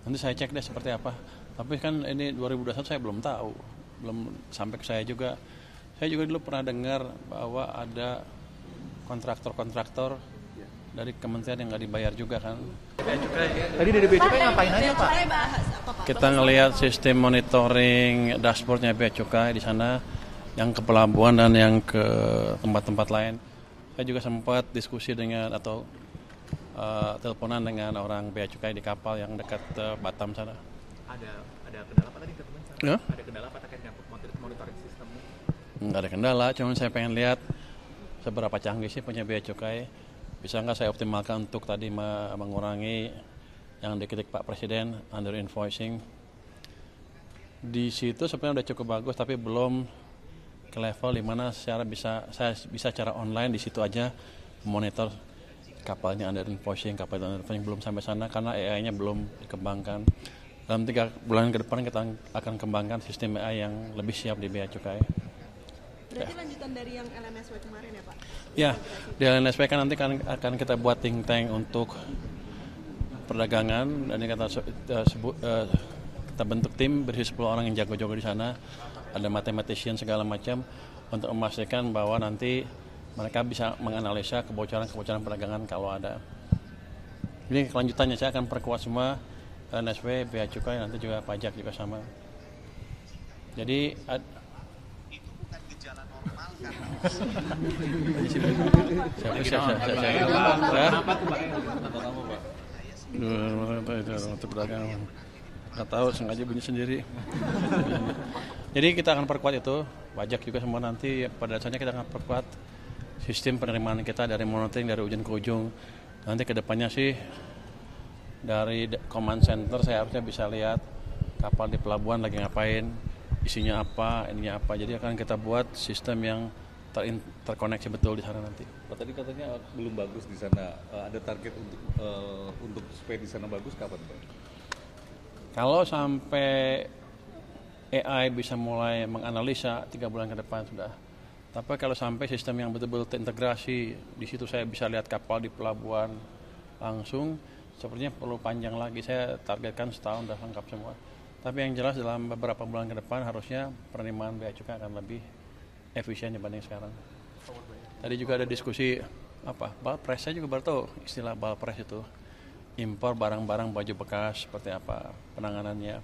Nanti saya cek deh seperti apa. Tapi kan ini 2021 saya belum tahu, belum sampai ke saya juga. Saya juga dulu pernah dengar bahwa ada kontraktor-kontraktor dari kementerian yang nggak dibayar juga kan. Tadi dari Bea Cukai ngapain aja Pak? Kita ngelihat sistem monitoring dashboardnya Bea Cukai di sana, yang ke pelabuhan dan yang ke tempat-tempat lain. Saya juga sempat diskusi dengan atau teleponan dengan orang Bea Cukai di kapal yang dekat Batam sana. Ada kendala apa tadi teman? Ya? Ada kendala apa terkait dengan monitoring sistemnya? Nggak ada kendala, cuma saya pengen lihat seberapa canggih sih punya Bea Cukai. Bisa nggak saya optimalkan untuk tadi mengurangi yang dikritik Pak Presiden, under invoicing. Di situ sebenarnya udah cukup bagus, tapi belum ke level di mana saya bisa secara online di situ aja monitor kapalnya under invoicing, belum sampai sana karena AI-nya belum dikembangkan. Dalam 3 bulan ke depan kita akan kembangkan sistem AI yang lebih siap di Bea Cukai. Berarti lanjutan dari yang LNSW kemarin ya Pak? Ya, di LNSW kan nanti akan kita buat think tank untuk perdagangan dan ini kita bentuk tim berisi 10 orang yang jago-jago di sana, ada mathematician segala macam untuk memastikan bahwa nanti mereka bisa menganalisa kebocoran perdagangan kalau ada. Ini kelanjutannya saya akan perkuat semua LNSW, Bea Cukai, nanti juga pajak juga sama. Jadi nggak tahu, sengaja bunyi sendiri. Jadi kita akan perkuat itu, pajak juga semua nanti pada dasarnya kita akan perkuat sistem penerimaan kita dari monitoring dari ujung ke ujung. Nanti kedepannya sih dari command center saya harusnya bisa lihat kapal di pelabuhan lagi ngapain, isinya apa, ininya apa. Jadi akan kita buat sistem yang terkoneksi betul di sana nanti. Pak, tadi katanya belum bagus di sana. Ada target untuk supaya di sana bagus kapan, Pak? Kalau sampai AI bisa mulai menganalisa 3 bulan ke depan sudah. Tapi kalau sampai sistem yang betul-betul terintegrasi, di situ saya bisa lihat kapal di pelabuhan langsung, sepertinya perlu panjang lagi. Saya targetkan setahun sudah lengkap semua. Tapi yang jelas dalam beberapa bulan ke depan harusnya penerimaan Bea Cukai akan lebih efisien dibanding sekarang. Tadi juga ada diskusi balpres. Saya juga baru tahu istilah balpres itu. Impor barang-barang baju bekas seperti apa penanganannya.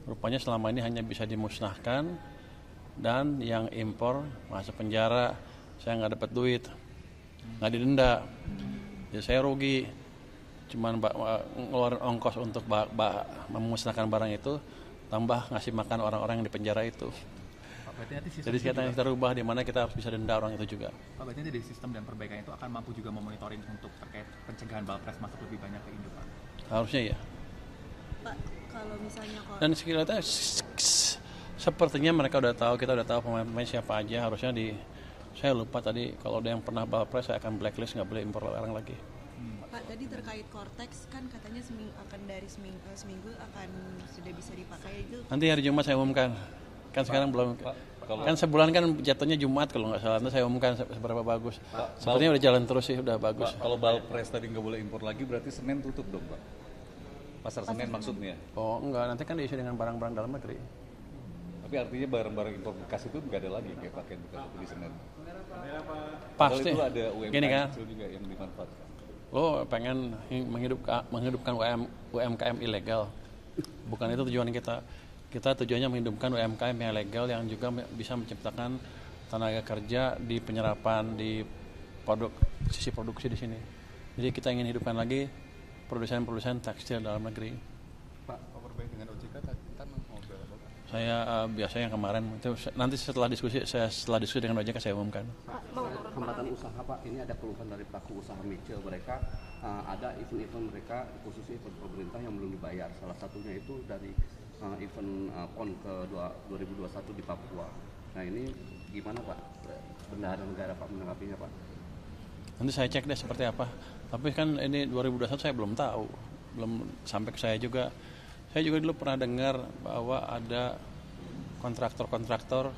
Rupanya selama ini hanya bisa dimusnahkan dan yang impor masuk penjara. Saya nggak dapat duit, nggak didenda. Jadi saya rugi. Cuman ngeluarin ongkos untuk memusnahkan barang itu, tambah ngasih makan orang-orang yang di penjara itu. Jadi sekarang kita rubah di mana kita harus bisa denda orang itu juga. Pak, berarti dari sistem dan perbaikan itu akan mampu juga memonitoring untuk terkait pencegahan balpres masuk lebih banyak ke Indo, Pak? Harusnya ya. Pak, kalau misalnya Dan sekiranya sepertinya mereka udah tahu, kita udah tahu pemain siapa aja. Harusnya saya lupa tadi kalau ada yang pernah balpres saya akan blacklist, nggak boleh impor barang lagi. Pak, tadi terkait Cortex kan katanya seminggu akan sudah bisa dipakai itu. Nanti hari Jumat saya umumkan. Kan sekarang belum. Kan sebulan kan jatuhnya Jumat kalau nggak salah. Nanti saya umumkan seberapa bagus. Sepertinya udah jalan terus sih, udah bagus. Pak, kalau balpres tadi nggak boleh impor lagi, berarti Senin tutup dong, Pak? Pasar Senen maksudnya? Oh enggak, nanti kan diisi dengan barang-barang dalam negeri. Tapi artinya barang-barang impor bekas itu nggak ada lagi kayak pakaian bekas itu di Senen. Pasti. Kalau itu ada UMKM Gini kan, kecil juga yang dimanfaatkan. lo pengen menghidupkan UMKM ilegal. Bukan itu tujuan kita. Kita tujuannya menghidupkan UMKM yang legal yang juga bisa menciptakan tenaga kerja di penyerapan, di sisi produksi di sini. Jadi kita ingin hidupkan lagi produsen-produsen tekstil dalam negeri. Pak, overbuying dengan OJK kan mau berapa? Saya biasanya yang kemarin itu nanti setelah diskusi dengan OJK saya umumkan. Hambatan usaha Pak, ini ada keluhan dari pelaku usaha micil, mereka ada event-event mereka khususnya event pemerintah yang belum dibayar. Salah satunya itu dari event PON ke 2021 di Papua. Nah ini gimana Pak? Bendahara negara Pak menanggapinya Pak? Nanti saya cek deh seperti apa. Tapi kan ini 2021 saya belum tahu, belum sampai ke saya juga. Saya juga dulu pernah dengar bahwa ada kontraktor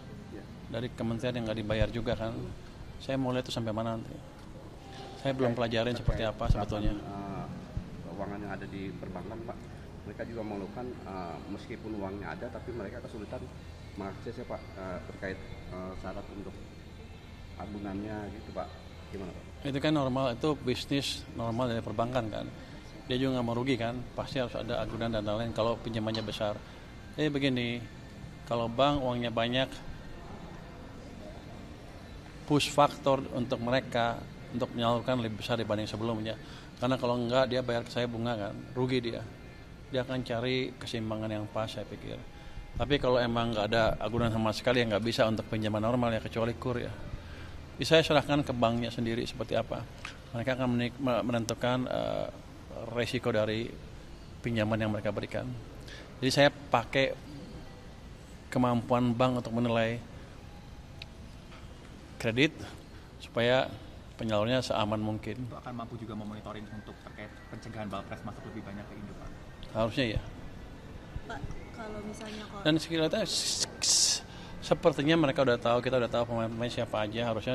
dari kementerian yang nggak dibayar juga kan. Saya mau lihat itu sampai mana nanti. Saya belum pelajarin seperti apa sebetulnya. Keuangan yang ada di perbankan Pak, Mereka juga mengeluhkan meskipun uangnya ada, tapi mereka kesulitan mengakses ya Pak, terkait syarat untuk agunannya gitu Pak. Gimana Pak? Itu kan normal, itu bisnis normal dari perbankan kan. Dia juga nggak mau rugi kan, pasti harus ada agunan dan lain-lain kalau pinjamannya besar. Jadi begini, kalau bank uangnya banyak, push faktor untuk mereka untuk menyalurkan lebih besar dibanding sebelumnya. Karena kalau enggak dia bayar ke saya bunga kan, rugi dia. Dia akan cari keseimbangan yang pas saya pikir. Tapi kalau emang nggak ada agunan sama sekali yang nggak bisa untuk pinjaman normal ya kecuali kur ya. Saya serahkan ke banknya sendiri seperti apa. Mereka akan menentukan resiko dari pinjaman yang mereka berikan. Jadi saya pakai kemampuan bank untuk menilai kredit supaya penyalurnya seaman mungkin. Itu akan mampu juga memonitoring untuk terkait pencegahan balpres masuk lebih banyak ke Indo, Pak? Harusnya ya. Pak, kalau misalnya Dan sekiranya sepertinya mereka udah tahu, kita udah tahu pemain-pemain siapa aja. Harusnya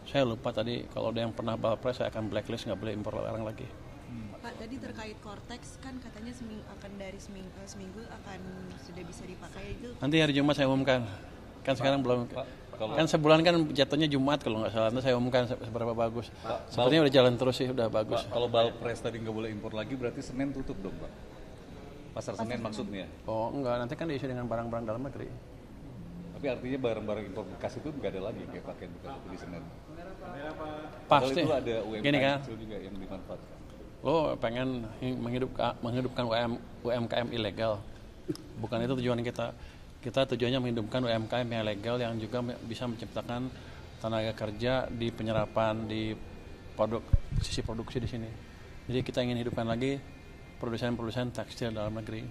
saya lupa tadi kalau ada yang pernah balpres saya akan blacklist, nggak boleh impor barang lagi. Pak, tadi terkait Cortex kan katanya seminggu akan sudah bisa dipakai itu. Nanti hari Jumat saya umumkan. Kan sekarang belum. Kan sebulan kan jatuhnya Jumat kalau nggak salah. Nanti saya umumkan seberapa bagus. Sepertinya udah jalan terus sih, udah bagus. Pak, kalau balpres tadi nggak boleh impor lagi, berarti Senin tutup dong Pak? Pasar Senen maksudnya? Oh enggak, nanti kan diisi dengan barang-barang dalam negeri. Tapi artinya barang-barang impor bekas itu nggak ada lagi kayak pakaian bekas itu di Senin. Pasti. Kalau itu ada UMKM Gini kan, kecil juga yang dimanfaatkan. lo pengen menghidupkan UMKM ilegal. Bukan itu tujuan kita. Kita tujuannya menghidupkan UMKM yang legal yang juga bisa menciptakan tenaga kerja di penyerapan, di sisi produksi di sini. Jadi kita ingin hidupkan lagi produsen-produsen tekstil dalam negeri.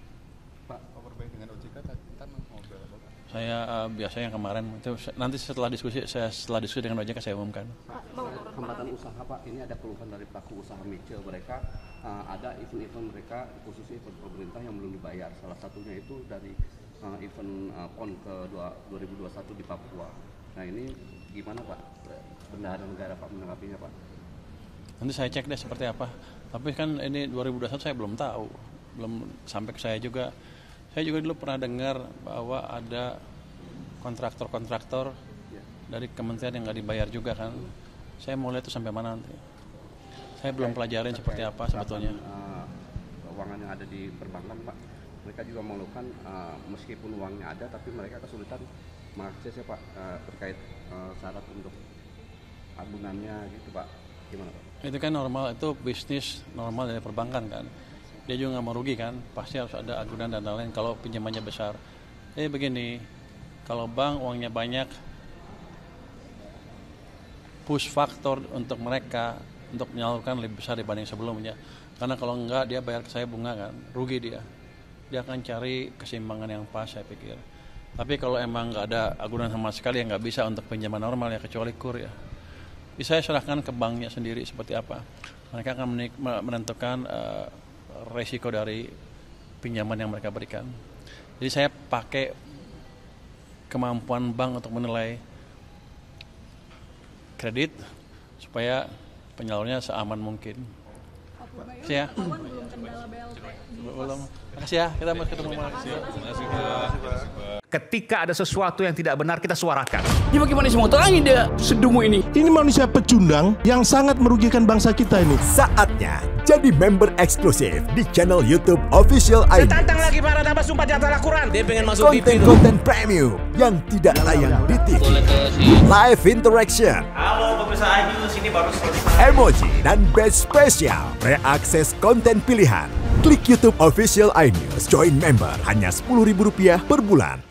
Pak, overbay dengan OJK kan mau berapa? Saya biasanya kemarin itu nanti setelah diskusi dengan OJK saya umumkan. Hambatan usaha Pak, ini ada keluhan dari pelaku usaha micil mereka, ada event-event mereka khususnya event pemerintah yang belum dibayar. Salah satunya itu dari event PON ke 2021 di Papua. Nah ini gimana Pak, bendahara negara Pak menanggapinya Pak? Nanti saya cek deh seperti apa. Tapi kan ini 2021 saya belum tahu, belum sampai ke saya juga. Saya juga dulu pernah dengar bahwa ada kontraktor dari kementerian yang nggak dibayar juga kan. Saya mau lihat itu sampai mana nanti. Saya belum pelajarin seperti apa sebetulnya. Keuangan yang ada di perbankan Pak, mereka juga mengeluhkan meskipun uangnya ada, tapi mereka kesulitan mengakses ya Pak, terkait syarat untuk agunannya gitu Pak. Gimana Pak? Itu kan normal, itu bisnis normal dari perbankan kan. Dia juga nggak mau rugi kan, pasti harus ada agunan dan lain-lain kalau pinjamannya besar. Jadi begini, kalau bank uangnya banyak, push faktor untuk mereka untuk menyalurkan lebih besar dibanding sebelumnya. Karena kalau enggak dia bayar ke saya bunga kan, rugi dia. Dia akan cari keseimbangan yang pas saya pikir. Tapi kalau emang nggak ada agunan sama sekali yang nggak bisa untuk pinjaman normal ya kecuali kur ya. Saya serahkan ke banknya sendiri seperti apa. Mereka akan menentukan resiko dari pinjaman yang mereka berikan. Jadi saya pakai kemampuan bank untuk menilai kredit supaya penyalurnya seaman mungkin. Ya. Belum. Makasih ya, kita mau ketemu lagi. Ketika ada sesuatu yang tidak benar, kita suarakan. Ini bagaimana semua terangin dia sedumu ini? Ini manusia pecundang yang sangat merugikan bangsa kita ini. Saatnya jadi member eksklusif di channel YouTube Official ID. Tantang lagi para tambah sumpah di antara Al-Quran. Dia pengen masuk TV. Konten premium yang tidak tayang di TV. Live interaction. Halo pemirsa Ayu, sini baru Emoji dan badge spesial. Reakses konten pilihan. Klik YouTube Official iNews, join member hanya Rp10.000 per bulan.